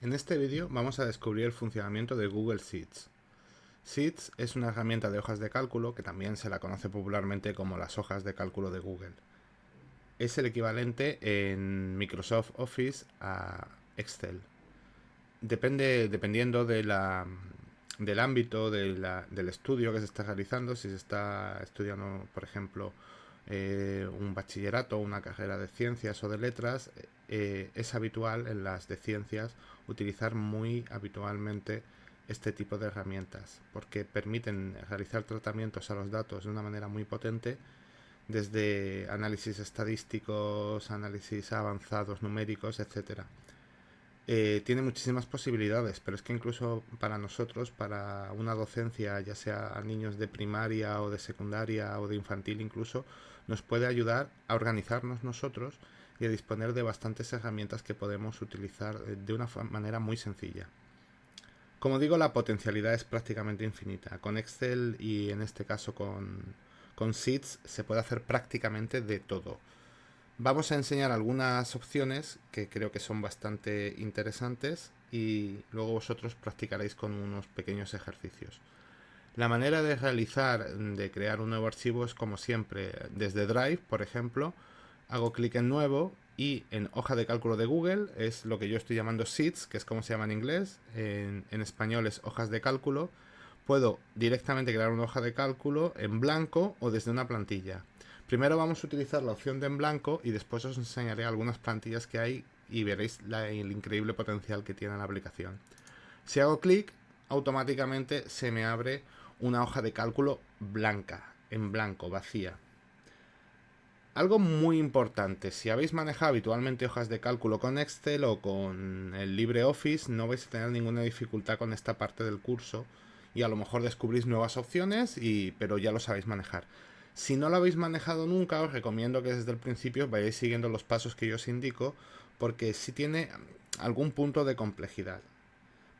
En este vídeo vamos a descubrir el funcionamiento de Google Sheets. Sheets es una herramienta de hojas de cálculo que también se la conoce popularmente como las hojas de cálculo de Google. Es el equivalente en Microsoft Office a Excel. Dependiendo del ámbito del estudio que se está realizando, si se está estudiando, por ejemplo, un bachillerato, una carrera de ciencias o de letras, es habitual en las de ciencias utilizar muy habitualmente este tipo de herramientas, porque permiten realizar tratamientos a los datos de una manera muy potente, desde análisis estadísticos, análisis avanzados numéricos, etcétera. Tiene muchísimas posibilidades, pero es que incluso para nosotros, para una docencia, ya sea a niños de primaria o de secundaria o de infantil incluso, nos puede ayudar a organizarnos nosotros y a disponer de bastantes herramientas que podemos utilizar de una manera muy sencilla. Como digo, la potencialidad es prácticamente infinita. Con Excel y en este caso con Sheets se puede hacer prácticamente de todo. Vamos a enseñar algunas opciones que creo que son bastante interesantes y luego vosotros practicaréis con unos pequeños ejercicios. La manera de crear un nuevo archivo es como siempre, desde Drive, por ejemplo, hago clic en nuevo y en hoja de cálculo de Google es lo que yo estoy llamando Sheets, que es como se llama en inglés, en español es hojas de cálculo. Puedo directamente crear una hoja de cálculo en blanco o desde una plantilla. Primero vamos a utilizar la opción de en blanco y después os enseñaré algunas plantillas que hay y veréis el increíble potencial que tiene la aplicación. Si hago clic, automáticamente se me abre una hoja de cálculo blanca, en blanco, vacía. Algo muy importante, si habéis manejado habitualmente hojas de cálculo con Excel o con el LibreOffice, no vais a tener ninguna dificultad con esta parte del curso y a lo mejor descubrís nuevas opciones, pero ya lo sabéis manejar. Si no lo habéis manejado nunca, os recomiendo que desde el principio vayáis siguiendo los pasos que yo os indico, porque sí tiene algún punto de complejidad.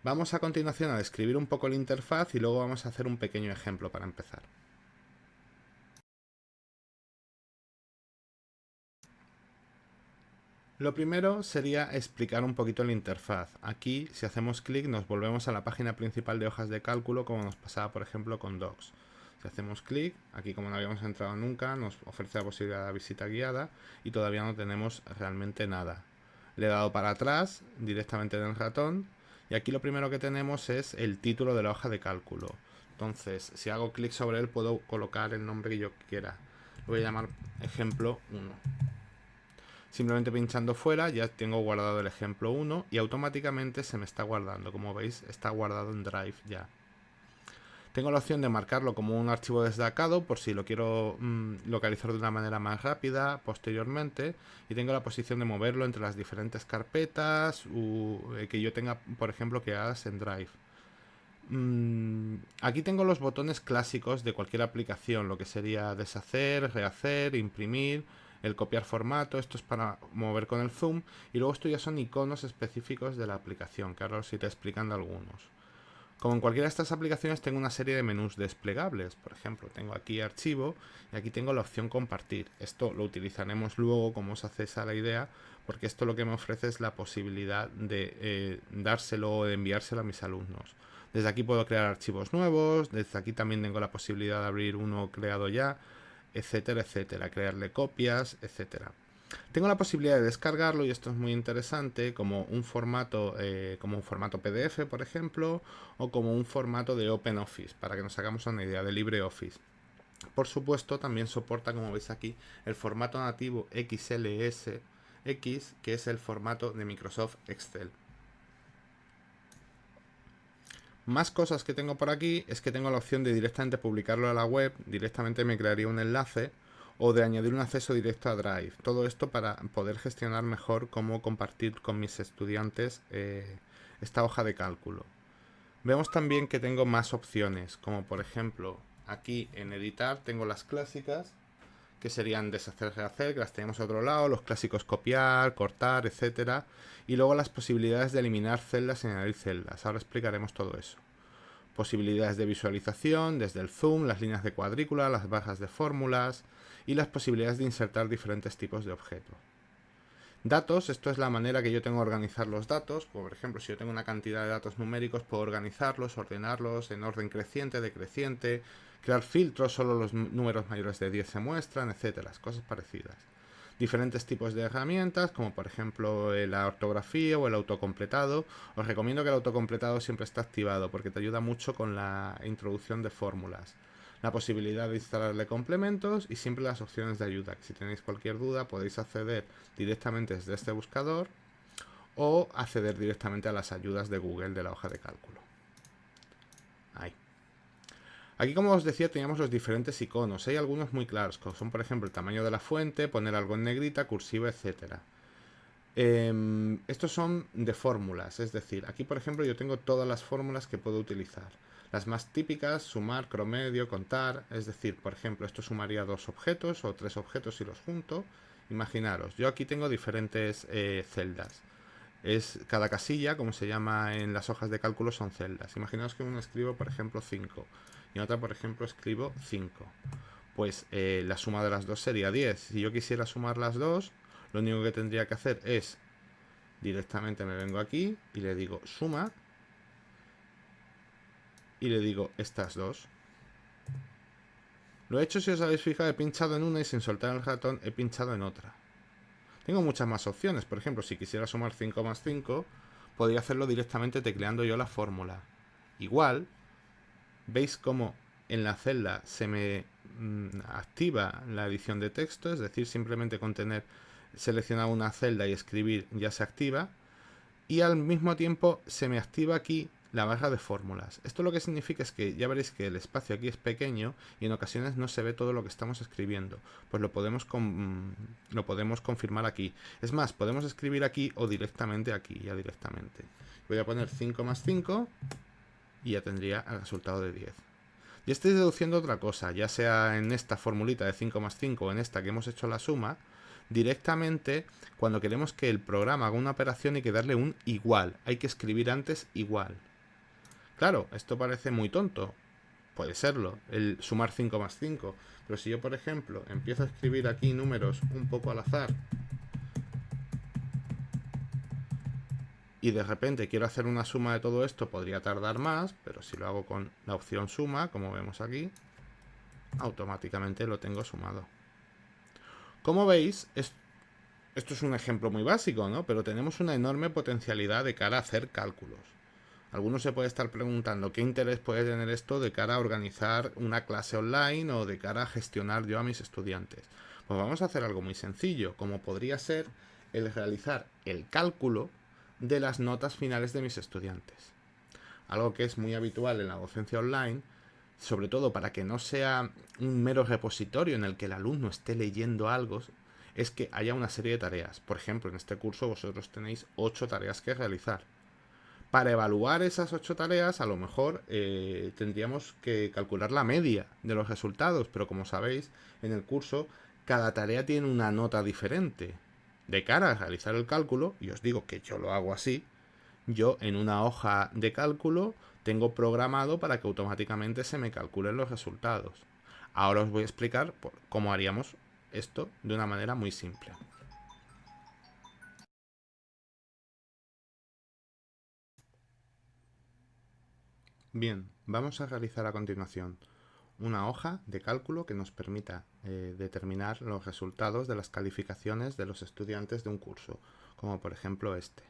Vamos a continuación a describir un poco la interfaz y luego vamos a hacer un pequeño ejemplo para empezar. Lo primero sería explicar un poquito la interfaz. Aquí, si hacemos clic, nos volvemos a la página principal de hojas de cálculo, como nos pasaba, por ejemplo, con Docs. Si hacemos clic, aquí como no habíamos entrado nunca, nos ofrece la posibilidad de visita guiada y todavía no tenemos realmente nada. Le he dado para atrás directamente en el ratón y aquí lo primero que tenemos es el título de la hoja de cálculo. Entonces, si hago clic sobre él, puedo colocar el nombre que yo quiera. Lo voy a llamar ejemplo 1. Simplemente pinchando fuera ya tengo guardado el ejemplo 1 y automáticamente se me está guardando. Como veis, está guardado en Drive ya. Tengo la opción de marcarlo como un archivo destacado por si lo quiero localizar de una manera más rápida posteriormente, y tengo la posición de moverlo entre las diferentes carpetas que yo tenga, por ejemplo, creadas en Drive. Aquí tengo los botones clásicos de cualquier aplicación, lo que sería deshacer, rehacer, imprimir, el copiar formato. Esto es para mover con el zoom, y luego esto ya son iconos específicos de la aplicación, que ahora os iré explicando algunos. Como en cualquiera de estas aplicaciones tengo una serie de menús desplegables. Por ejemplo, tengo aquí archivo y aquí tengo la opción compartir. Esto lo utilizaremos luego, como os hacéis a la idea, porque esto lo que me ofrece es la posibilidad de dárselo o de enviárselo a mis alumnos. Desde aquí puedo crear archivos nuevos, desde aquí también tengo la posibilidad de abrir uno creado ya, etcétera, etcétera, crearle copias, etcétera. Tengo la posibilidad de descargarlo, y esto es muy interesante, como un formato PDF, por ejemplo, o como un formato de OpenOffice, para que nos hagamos una idea, de LibreOffice. Por supuesto, también soporta, como veis aquí, el formato nativo XLSX, que es el formato de Microsoft Excel. Más cosas que tengo por aquí es que tengo la opción de directamente publicarlo a la web, directamente me crearía un enlace, o de añadir un acceso directo a Drive. Todo esto para poder gestionar mejor cómo compartir con mis estudiantes esta hoja de cálculo. Vemos también que tengo más opciones, como por ejemplo aquí en editar tengo las clásicas, que serían deshacer, rehacer, que las tenemos a otro lado, los clásicos copiar, cortar, etcétera, y luego las posibilidades de eliminar celdas y añadir celdas. Ahora explicaremos todo eso. Posibilidades de visualización, desde el zoom, las líneas de cuadrícula, las barras de fórmulas y las posibilidades de insertar diferentes tipos de objetos. Datos, esto es la manera que yo tengo de organizar los datos. Por ejemplo, si yo tengo una cantidad de datos numéricos, puedo organizarlos, ordenarlos en orden creciente, decreciente, crear filtros, solo los números mayores de 10 se muestran, etcétera, cosas parecidas. Diferentes tipos de herramientas, como por ejemplo la ortografía o el autocompletado. Os recomiendo que el autocompletado siempre esté activado porque te ayuda mucho con la introducción de fórmulas. La posibilidad de instalarle complementos y siempre las opciones de ayuda. Si tenéis cualquier duda podéis acceder directamente desde este buscador o acceder directamente a las ayudas de Google de la hoja de cálculo. Ahí. Aquí, como os decía, teníamos los diferentes iconos. Hay algunos muy claros, como son, por ejemplo, el tamaño de la fuente, poner algo en negrita, cursiva, etcétera. Estos son de fórmulas, es decir, aquí, por ejemplo, yo tengo todas las fórmulas que puedo utilizar. Las más típicas, sumar, promedio, contar, es decir, por ejemplo, esto sumaría 2 objetos o 3 objetos si los junto. Imaginaros, yo aquí tengo diferentes celdas. Cada casilla, como se llama en las hojas de cálculo, son celdas. Imaginaos que en una escribo, por ejemplo, 5 y en otra, por ejemplo, escribo 5. Pues la suma de las dos sería 10. Si yo quisiera sumar las dos, lo único que tendría que hacer es directamente me vengo aquí y le digo suma y le digo estas dos. Lo he hecho, si os habéis fijado, he pinchado en una y sin soltar el ratón he pinchado en otra. Tengo muchas más opciones. Por ejemplo, si quisiera sumar 5 más 5, podría hacerlo directamente tecleando yo la fórmula. Igual, veis cómo en la celda se me activa la edición de texto, es decir, simplemente con tener seleccionado una celda y escribir ya se activa, y al mismo tiempo se me activa aquí la barra de fórmulas. Esto lo que significa es que ya veréis que el espacio aquí es pequeño y en ocasiones no se ve todo lo que estamos escribiendo. Pues lo podemos confirmar aquí. Es más, podemos escribir aquí o directamente aquí, ya directamente. Voy a poner 5 más 5 y ya tendría el resultado de 10. Y estoy deduciendo otra cosa, ya sea en esta formulita de 5 más 5 o en esta que hemos hecho la suma, directamente cuando queremos que el programa haga una operación hay que darle un igual, hay que escribir antes igual. Claro, esto parece muy tonto, puede serlo, el sumar 5 más 5, pero si yo, por ejemplo, empiezo a escribir aquí números un poco al azar y de repente quiero hacer una suma de todo esto, podría tardar más, pero si lo hago con la opción suma, como vemos aquí, automáticamente lo tengo sumado. Como veis, esto es un ejemplo muy básico, ¿no? Pero tenemos una enorme potencialidad de cara a hacer cálculos. Algunos se puede estar preguntando qué interés puede tener esto de cara a organizar una clase online o de cara a gestionar yo a mis estudiantes. Pues vamos a hacer algo muy sencillo, como podría ser el realizar el cálculo de las notas finales de mis estudiantes. Algo que es muy habitual en la docencia online, sobre todo para que no sea un mero repositorio en el que el alumno esté leyendo algo, es que haya una serie de tareas. Por ejemplo, en este curso vosotros tenéis 8 tareas que realizar. Para evaluar esas 8 tareas, a lo mejor tendríamos que calcular la media de los resultados, pero como sabéis, en el curso cada tarea tiene una nota diferente. De cara a realizar el cálculo, y os digo que yo lo hago así, yo en una hoja de cálculo tengo programado para que automáticamente se me calculen los resultados. Ahora os voy a explicar cómo haríamos esto de una manera muy simple. Bien, vamos a realizar a continuación una hoja de cálculo que nos permita determinar los resultados de las calificaciones de los estudiantes de un curso, como por ejemplo este.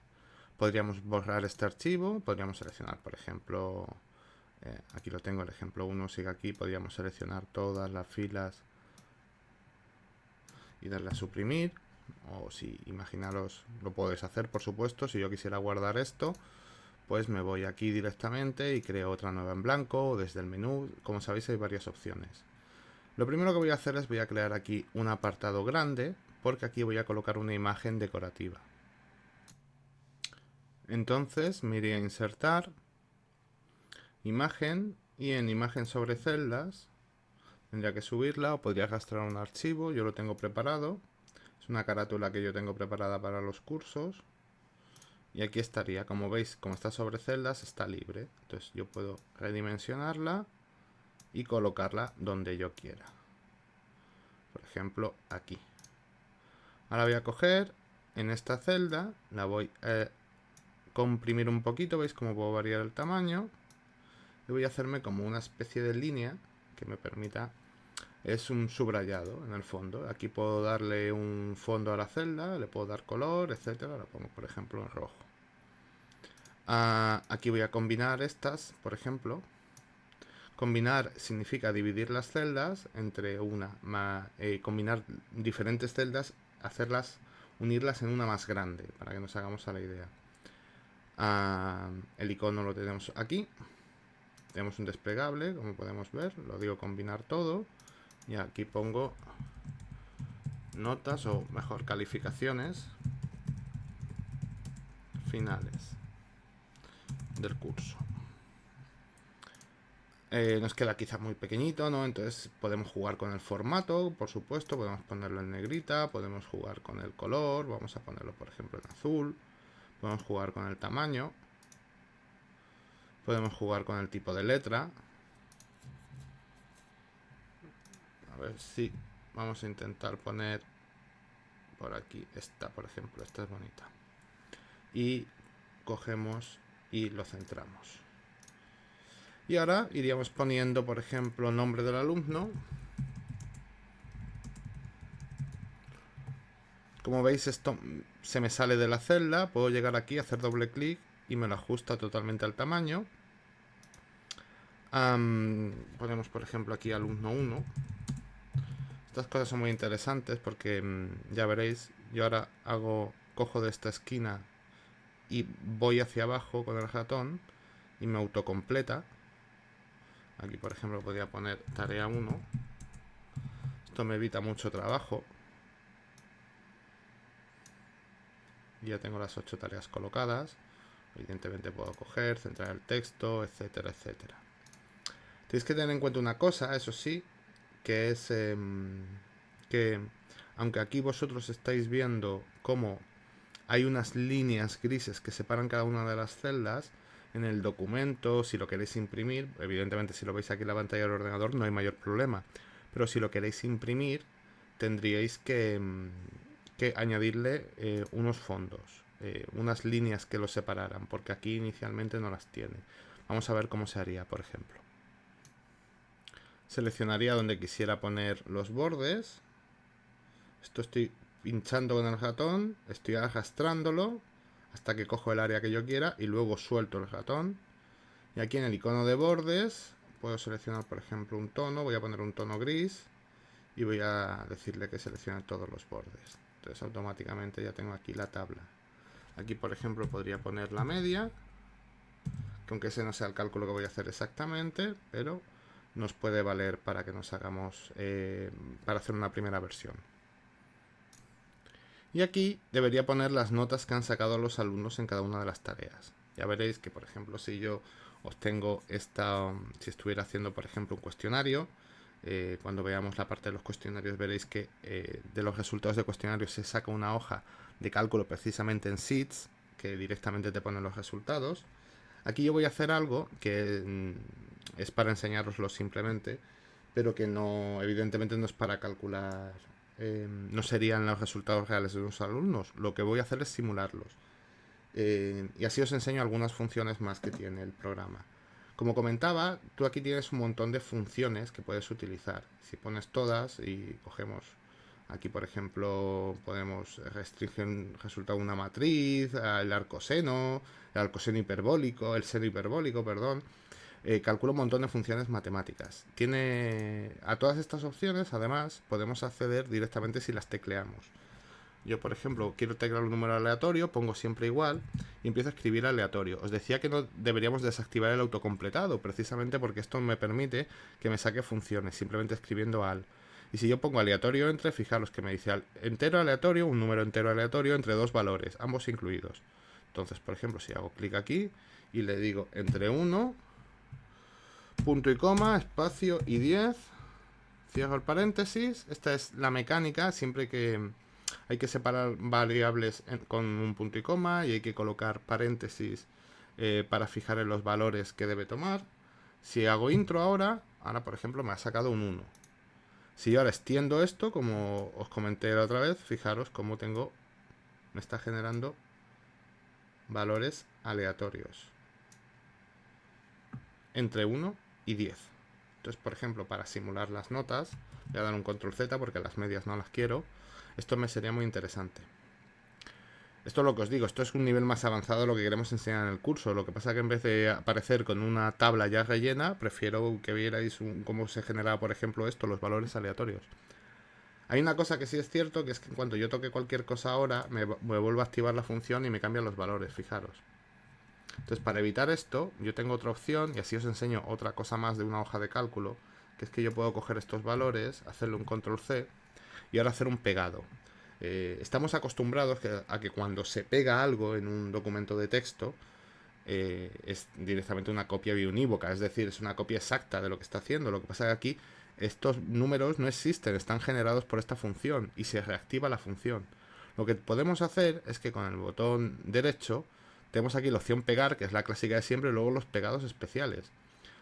Podríamos borrar este archivo, podríamos seleccionar, por ejemplo, aquí lo tengo, el ejemplo 1 sigue aquí, podríamos seleccionar todas las filas y darle a suprimir, o si imaginaros, lo podéis hacer por supuesto, si yo quisiera guardar esto, pues me voy aquí directamente y creo otra nueva en blanco o desde el menú. Como sabéis hay varias opciones. Lo primero que voy a hacer es voy a crear aquí un apartado grande porque aquí voy a colocar una imagen decorativa. Entonces me iré a insertar, imagen, y en imagen sobre celdas tendría que subirla o podría arrastrar un archivo, yo lo tengo preparado. Es una carátula que yo tengo preparada para los cursos. Y aquí estaría, como veis, como está sobre celdas, está libre. Entonces yo puedo redimensionarla y colocarla donde yo quiera. Por ejemplo, aquí. Ahora voy a coger en esta celda, la voy a comprimir un poquito, veis cómo puedo variar el tamaño, y voy a hacerme como una especie de línea que me permita, es un subrayado en el fondo. Aquí puedo darle un fondo a la celda, le puedo dar color, etcétera. La pongo por ejemplo en rojo. Aquí voy a combinar estas, por ejemplo. Combinar significa dividir las celdas entre una, combinar diferentes celdas, hacerlas, unirlas en una más grande, para que nos hagamos a la idea. El icono lo tenemos aquí. Tenemos un desplegable, como podemos ver, lo digo combinar todo. Y aquí pongo notas, o mejor, calificaciones finales del curso. Nos queda quizá muy pequeñito, ¿no? Entonces podemos jugar con el formato, por supuesto, podemos ponerlo en negrita, podemos jugar con el color, vamos a ponerlo por ejemplo en azul, podemos jugar con el tamaño, podemos jugar con el tipo de letra. A ver si vamos a intentar poner por aquí esta, por ejemplo, esta es bonita. Y cogemos y lo centramos. Y ahora iríamos poniendo, por ejemplo, nombre del alumno. Como veis, esto se me sale de la celda. Puedo llegar aquí, hacer doble clic y me lo ajusta totalmente al tamaño. Ponemos, por ejemplo, aquí alumno 1. Estas cosas son muy interesantes porque ya veréis, yo ahora cojo de esta esquina y voy hacia abajo con el ratón y me autocompleta. Aquí, por ejemplo, podría poner tarea 1. Esto me evita mucho trabajo. Ya tengo las 8 tareas colocadas. Evidentemente puedo coger, centrar el texto, etcétera, etcétera. Tenéis que tener en cuenta una cosa, eso sí, que es que aunque aquí vosotros estáis viendo cómo hay unas líneas grises que separan cada una de las celdas, en el documento, si lo queréis imprimir, evidentemente si lo veis aquí en la pantalla del ordenador no hay mayor problema, pero si lo queréis imprimir tendríais que añadirle unos fondos, unas líneas que lo separaran, porque aquí inicialmente no las tiene. Vamos a ver cómo se haría, por ejemplo. Seleccionaría donde quisiera poner los bordes. Esto estoy pinchando con el ratón, estoy arrastrándolo hasta que cojo el área que yo quiera y luego suelto el ratón. Y aquí en el icono de bordes puedo seleccionar, por ejemplo, un tono. Voy a poner un tono gris y voy a decirle que seleccione todos los bordes. Entonces automáticamente ya tengo aquí la tabla. Aquí, por ejemplo, podría poner la media, que aunque ese no sea el cálculo que voy a hacer exactamente, pero nos puede valer para que nos hagamos, para hacer una primera versión. Y aquí debería poner las notas que han sacado los alumnos en cada una de las tareas. Ya veréis que, por ejemplo, si yo obtengo esta, si estuviera haciendo, por ejemplo, un cuestionario, cuando veamos la parte de los cuestionarios veréis que de los resultados de cuestionarios se saca una hoja de cálculo precisamente en Sheets, que directamente te pone los resultados. Aquí yo voy a hacer algo que es para enseñároslo simplemente, pero que no, evidentemente no es para calcular, no serían los resultados reales de los alumnos. Lo que voy a hacer es simularlos. Y así os enseño algunas funciones más que tiene el programa. Como comentaba, tú aquí tienes un montón de funciones que puedes utilizar. Si pones todas y cogemos aquí, por ejemplo, podemos restringir el resultado de una matriz, el arcoseno hiperbólico, el seno hiperbólico, perdón. Calcula un montón de funciones matemáticas. A todas estas opciones, además, podemos acceder directamente si las tecleamos. Yo, por ejemplo, quiero teclear un número aleatorio, pongo siempre igual y empiezo a escribir aleatorio. Os decía que no deberíamos desactivar el autocompletado, precisamente porque esto me permite que me saque funciones, simplemente escribiendo al. Y si yo pongo aleatorio entre, fijaros que me dice entero aleatorio, un número entero aleatorio entre dos valores, ambos incluidos. Entonces, por ejemplo, si hago clic aquí y le digo entre 1, punto y coma, espacio y 10, cierro el paréntesis. Esta es la mecánica, siempre que hay que separar variables con un punto y coma y hay que colocar paréntesis para fijar en los valores que debe tomar. Si hago intro ahora por ejemplo me ha sacado un 1. Si yo ahora extiendo esto, como os comenté la otra vez, fijaros cómo me está generando valores aleatorios entre 1 y 10. Entonces, por ejemplo, para simular las notas, voy a dar un control Z porque las medias no las quiero. Esto me sería muy interesante. Esto es lo que os digo, esto es un nivel más avanzado de lo que queremos enseñar en el curso. Lo que pasa es que en vez de aparecer con una tabla ya rellena, prefiero que vierais cómo se genera, por ejemplo, esto, los valores aleatorios. Hay una cosa que sí es cierto, que es que cuando yo toque cualquier cosa ahora, me vuelvo a activar la función y me cambian los valores, fijaros. Entonces, para evitar esto, yo tengo otra opción, y así os enseño otra cosa más de una hoja de cálculo, que es que yo puedo coger estos valores, hacerle un control C, y ahora hacer un pegado. Estamos acostumbrados a que cuando se pega algo en un documento de texto, es directamente una copia biunívoca, es decir, es una copia exacta de lo que está haciendo. Lo que pasa es que aquí estos números no existen, están generados por esta función y se reactiva la función. Lo que podemos hacer es que con el botón derecho tenemos aquí la opción pegar, que es la clásica de siempre, y luego los pegados especiales,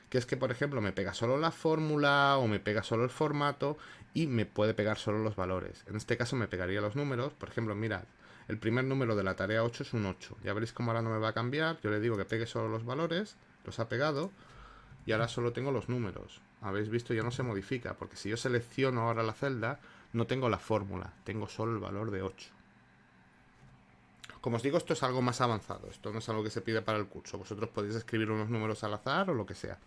que es que, por ejemplo, me pega solo la fórmula o me pega solo el formato y me puede pegar solo los valores. En este caso me pegaría los números. Por ejemplo, mirad, el primer número de la tarea 8 es un 8. Ya veréis cómo ahora no me va a cambiar. Yo le digo que pegue solo los valores, los ha pegado, y ahora solo tengo los números. Habéis visto, ya no se modifica, porque si yo selecciono ahora la celda, no tengo la fórmula, tengo solo el valor de 8. Como os digo, esto es algo más avanzado, esto no es algo que se pide para el curso. Vosotros podéis escribir unos números al azar o lo que sea.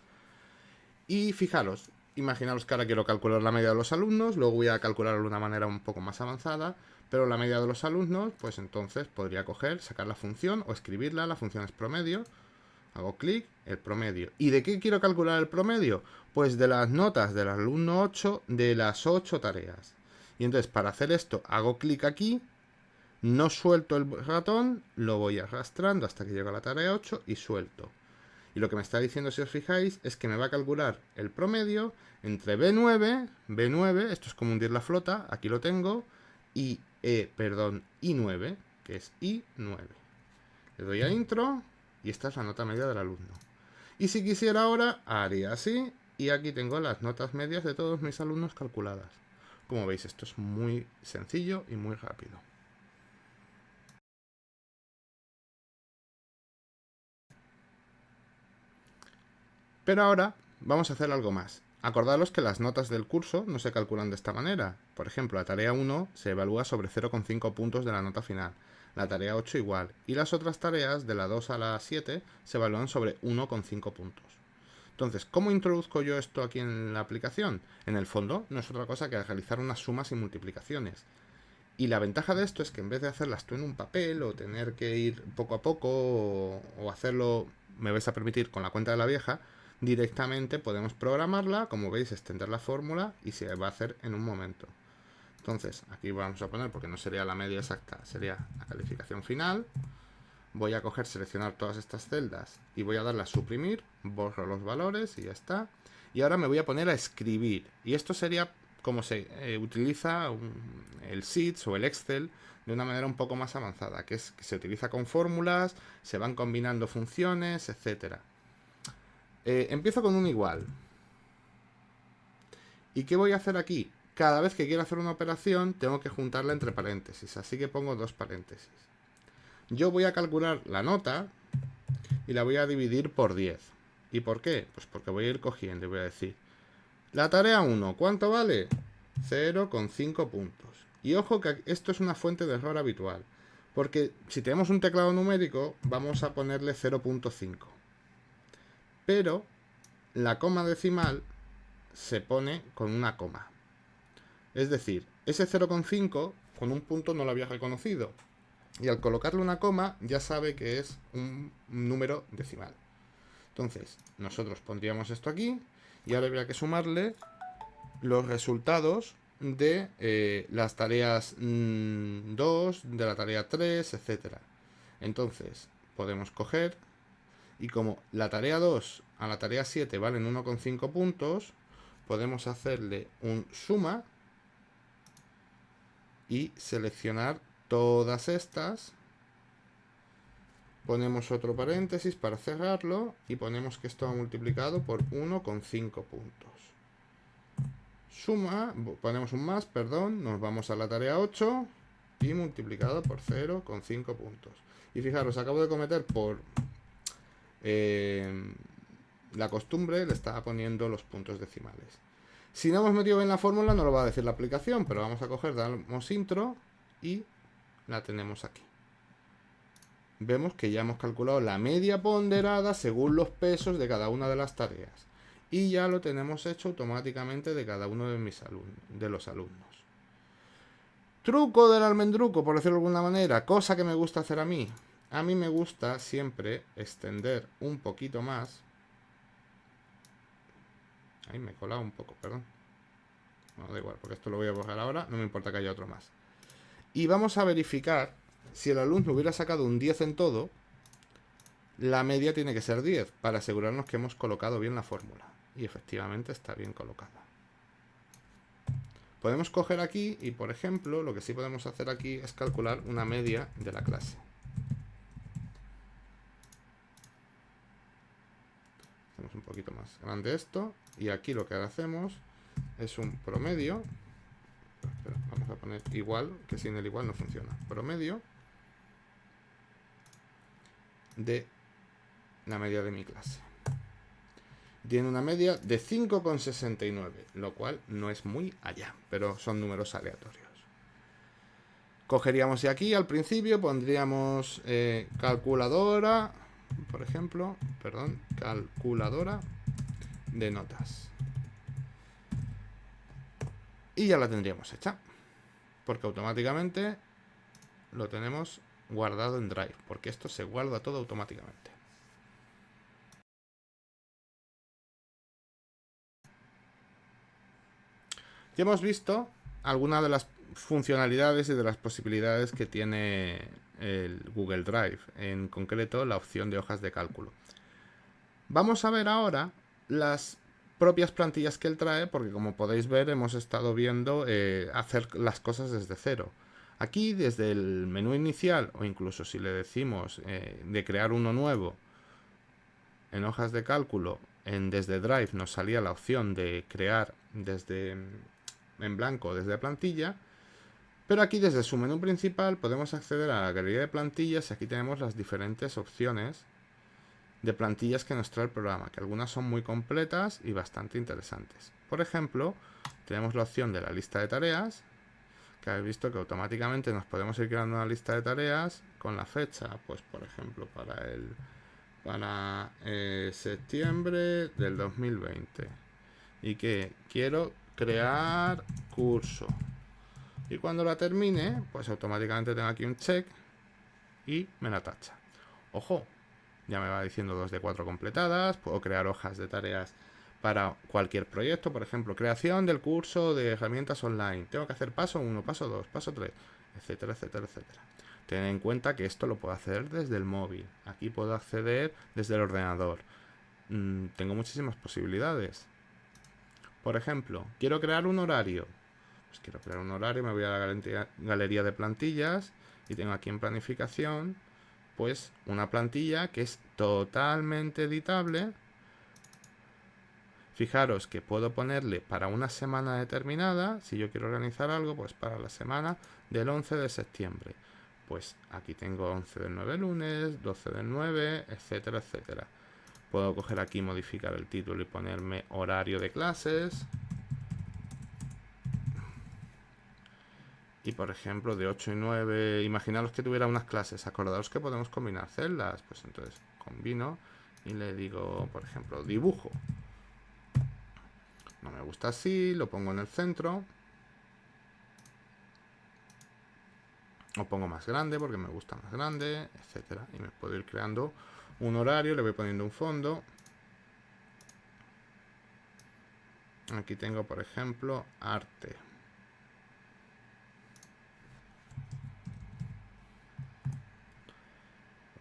Y fijaros, imaginaros que ahora quiero calcular la media de los alumnos, luego voy a calcularlo de una manera un poco más avanzada, pero la media de los alumnos, pues entonces podría coger, sacar la función o escribirla, la función es promedio, hago clic, el promedio. ¿Y de qué quiero calcular el promedio? Pues de las notas del alumno 8 de las 8 tareas. Y entonces para hacer esto hago clic aquí, no suelto el ratón, lo voy arrastrando hasta que llego a la tarea 8 y suelto. Y lo que me está diciendo, si os fijáis, es que me va a calcular el promedio entre B9, esto es como hundir la flota, aquí lo tengo, y I9, que es I9. Le doy a intro y esta es la nota media del alumno. Y si quisiera ahora, haría así, y aquí tengo las notas medias de todos mis alumnos calculadas. Como veis, esto es muy sencillo y muy rápido. Pero ahora vamos a hacer algo más. Acordaros que las notas del curso no se calculan de esta manera. Por ejemplo, la tarea 1 se evalúa sobre 0,5 puntos de la nota final. La tarea 8 igual. Y las otras tareas, de la 2 a la 7, se evalúan sobre 1,5 puntos. Entonces, ¿cómo introduzco yo esto aquí en la aplicación? En el fondo, no es otra cosa que realizar unas sumas y multiplicaciones. Y la ventaja de esto es que en vez de hacerlas tú en un papel o tener que ir poco a poco o hacerlo, me vais a permitir, con la cuenta de la vieja, directamente podemos programarla, como veis, extender la fórmula y se va a hacer en un momento. Entonces, aquí vamos a poner, porque no sería la media exacta, sería la calificación final. Voy a coger, seleccionar todas estas celdas y voy a darle a suprimir, borro los valores y ya está. Y ahora me voy a poner a escribir. Y esto sería como se utiliza el Sheets o el Excel de una manera un poco más avanzada, que es que se utiliza con fórmulas, se van combinando funciones, etcétera. Empiezo con un igual. ¿Y qué voy a hacer aquí? Cada vez que quiero hacer una operación tengo que juntarla entre paréntesis, así que pongo dos paréntesis. Yo voy a calcular la nota y la voy a dividir por 10. ¿Y por qué? Pues porque voy a ir cogiendo y voy a decir, la tarea 1, ¿cuánto vale? 0,5 puntos. Y ojo que esto es una fuente de error habitual, porque si tenemos un teclado numérico vamos a ponerle 0,5. Pero la coma decimal se pone con una coma. Es decir, ese 0,5 con un punto no lo había reconocido. Y al colocarle una coma ya sabe que es un número decimal. Entonces, nosotros pondríamos esto aquí y ahora habría que sumarle los resultados de las tareas 2, de la tarea 3, etc. Entonces, podemos coger y como la tarea 2 a la tarea 7 valen 1,5 puntos, podemos hacerle un suma y seleccionar todas estas. Ponemos otro paréntesis para cerrarlo y ponemos que esto ha multiplicado por 1,5 puntos. Suma, ponemos un más, perdón, nos vamos a la tarea 8 y multiplicado por 0,5 puntos. Y fijaros, acabo de cometer por la costumbre, le estaba poniendo los puntos decimales. Si no hemos metido bien la fórmula, no lo va a decir la aplicación, pero vamos a coger, damos intro y la tenemos aquí. Vemos que ya hemos calculado la media ponderada según los pesos de cada una de las tareas. Y ya lo tenemos hecho automáticamente de cada uno de los alumnos. Truco del almendruco, por decirlo de alguna manera, cosa que me gusta hacer a mí. A mí me gusta siempre extender un poquito más. Ahí me he colado un poco, perdón. No, da igual, porque esto lo voy a borrar ahora, no me importa que haya otro más. Y vamos a verificar si el alumno hubiera sacado un 10 en todo, la media tiene que ser 10 para asegurarnos que hemos colocado bien la fórmula. Y efectivamente está bien colocada. Podemos coger aquí y, por ejemplo, lo que sí podemos hacer aquí es calcular una media de la clase. Hacemos un poquito más grande esto y aquí lo que hacemos es un promedio. Espera, vamos a poner igual, que sin el igual no funciona. Promedio de la media de mi clase. Tiene una media de 5,69, lo cual no es muy allá, pero son números aleatorios. Cogeríamos de aquí al principio, pondríamos calculadora, por ejemplo, calculadora de notas. Y ya la tendríamos hecha, porque automáticamente lo tenemos guardado en Drive, porque esto se guarda todo automáticamente. Ya hemos visto algunas de las funcionalidades y de las posibilidades que tiene el Google Drive, en concreto la opción de hojas de cálculo. Vamos a ver ahora las propias plantillas que él trae, porque como podéis ver hemos estado viendo hacer las cosas desde cero. Aquí desde el menú inicial, o incluso si le decimos de crear uno nuevo en hojas de cálculo, desde Drive nos salía la opción de crear en blanco desde plantilla, pero aquí desde su menú principal podemos acceder a la galería de plantillas y aquí tenemos las diferentes opciones de plantillas que nos trae el programa, que algunas son muy completas y bastante interesantes. Por ejemplo, tenemos la opción de la lista de tareas, que habéis visto que automáticamente nos podemos ir creando una lista de tareas con la fecha, pues por ejemplo para septiembre del 2020 y que quiero crear curso y cuando la termine pues automáticamente tengo aquí un check y me la tacha. Ojo, ya me va diciendo 2 de 4 completadas. Puedo crear hojas de tareas para cualquier proyecto, por ejemplo, creación del curso de herramientas online. Tengo que hacer paso 1, paso 2, paso 3, etcétera, etcétera, etcétera. Ten en cuenta que esto lo puedo hacer desde el móvil. Aquí puedo acceder desde el ordenador. Tengo muchísimas posibilidades. Por ejemplo, quiero crear un horario. Pues quiero crear un horario, me voy a la galería de plantillas y tengo aquí en planificación pues una plantilla que es totalmente editable. Fijaros que puedo ponerle para una semana determinada, si yo quiero organizar algo, pues para la semana del 11 de septiembre. Pues aquí tengo 11 del 9 lunes, 12 del 9, etcétera, etcétera. Puedo coger aquí, modificar el título y ponerme horario de clases. Y por ejemplo, de 8 y 9, imaginaros que tuviera unas clases. Acordaos que podemos combinar celdas. Pues entonces combino y le digo, por ejemplo, dibujo. No me gusta así, lo pongo en el centro. O pongo más grande porque me gusta más grande, etcétera. Y me puedo ir creando un horario, le voy poniendo un fondo. Aquí tengo, por ejemplo, arte.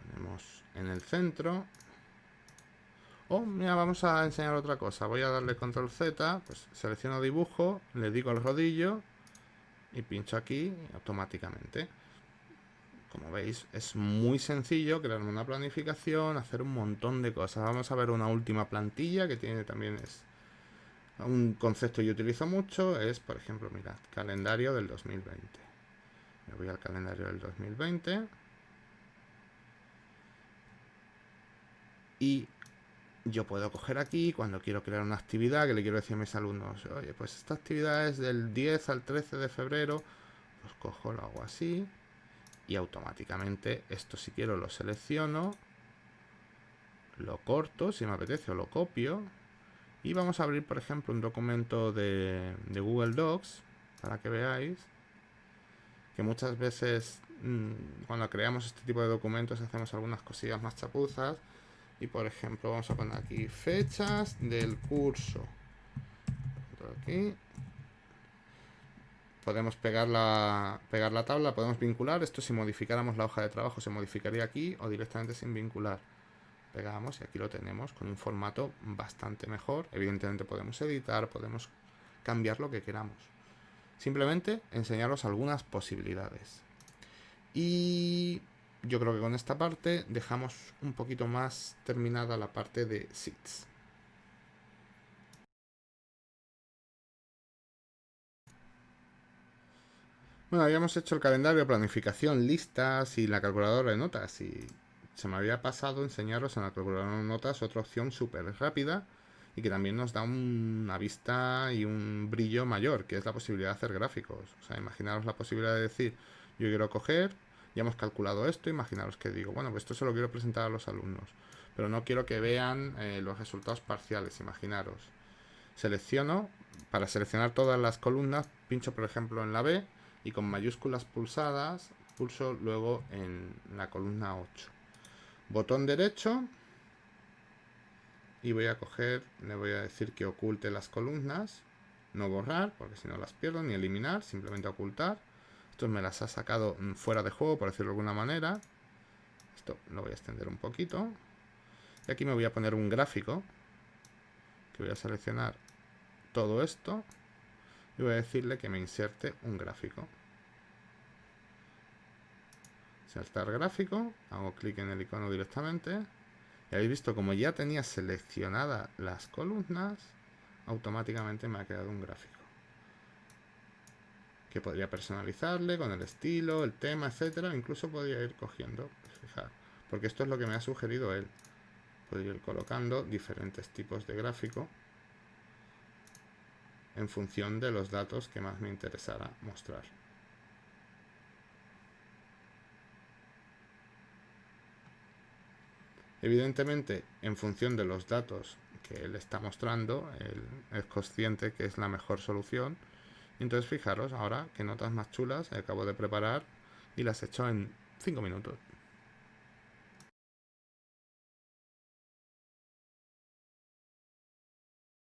Ponemos en el centro. Oh, mira, vamos a enseñar otra cosa. Voy a darle control Z, pues selecciono dibujo, le digo el rodillo y pincho aquí automáticamente. Como veis, es muy sencillo crear una planificación, hacer un montón de cosas. Vamos a ver una última plantilla que tiene también es un concepto que yo utilizo mucho, es, por ejemplo, mirad, calendario del 2020. Me voy al calendario del 2020 y yo puedo coger aquí cuando quiero crear una actividad que le quiero decir a mis alumnos, oye, pues esta actividad es del 10 al 13 de febrero, pues cojo, lo hago así y automáticamente esto, si quiero, lo selecciono, lo corto si me apetece o lo copio y vamos a abrir, por ejemplo, un documento de Google Docs para que veáis que muchas veces cuando creamos este tipo de documentos hacemos algunas cosillas más chapuzas. Y por ejemplo vamos a poner aquí fechas del curso. Aquí podemos pegar la tabla, podemos vincular. Esto, si modificáramos la hoja de trabajo, se modificaría aquí o directamente sin vincular. Pegamos y aquí lo tenemos con un formato bastante mejor. Evidentemente podemos editar, podemos cambiar lo que queramos. Simplemente enseñaros algunas posibilidades. Y yo creo que con esta parte dejamos un poquito más terminada la parte de Sheets. Bueno, habíamos hecho el calendario, planificación, listas y la calculadora de notas. Y se me había pasado enseñaros en la calculadora de notas otra opción súper rápida y que también nos da una vista y un brillo mayor, que es la posibilidad de hacer gráficos. O sea, imaginaros la posibilidad de decir, yo quiero coger, ya hemos calculado esto, imaginaros que digo, bueno, pues esto se lo quiero presentar a los alumnos, pero no quiero que vean los resultados parciales, imaginaros. Selecciono, para seleccionar todas las columnas, pincho por ejemplo en la B y con mayúsculas pulsadas pulso luego en la columna 8. Botón derecho y voy a coger, le voy a decir que oculte las columnas, no borrar porque si no las pierdo, ni eliminar, simplemente ocultar. Esto me las ha sacado fuera de juego, por decirlo de alguna manera. Esto lo voy a extender un poquito. Y aquí me voy a poner un gráfico, que voy a seleccionar todo esto y voy a decirle que me inserte un gráfico. Saltar gráfico, hago clic en el icono directamente y habéis visto como ya tenía seleccionadas las columnas, automáticamente me ha quedado un gráfico que podría personalizarle con el estilo, el tema, etcétera. Incluso podría ir cogiendo, fijar, porque esto es lo que me ha sugerido él. Podría ir colocando diferentes tipos de gráfico en función de los datos que más me interesara mostrar. Evidentemente, en función de los datos que él está mostrando, él es consciente que es la mejor solución. Entonces, fijaros ahora qué notas más chulas acabo de preparar y las he hecho en 5 minutos.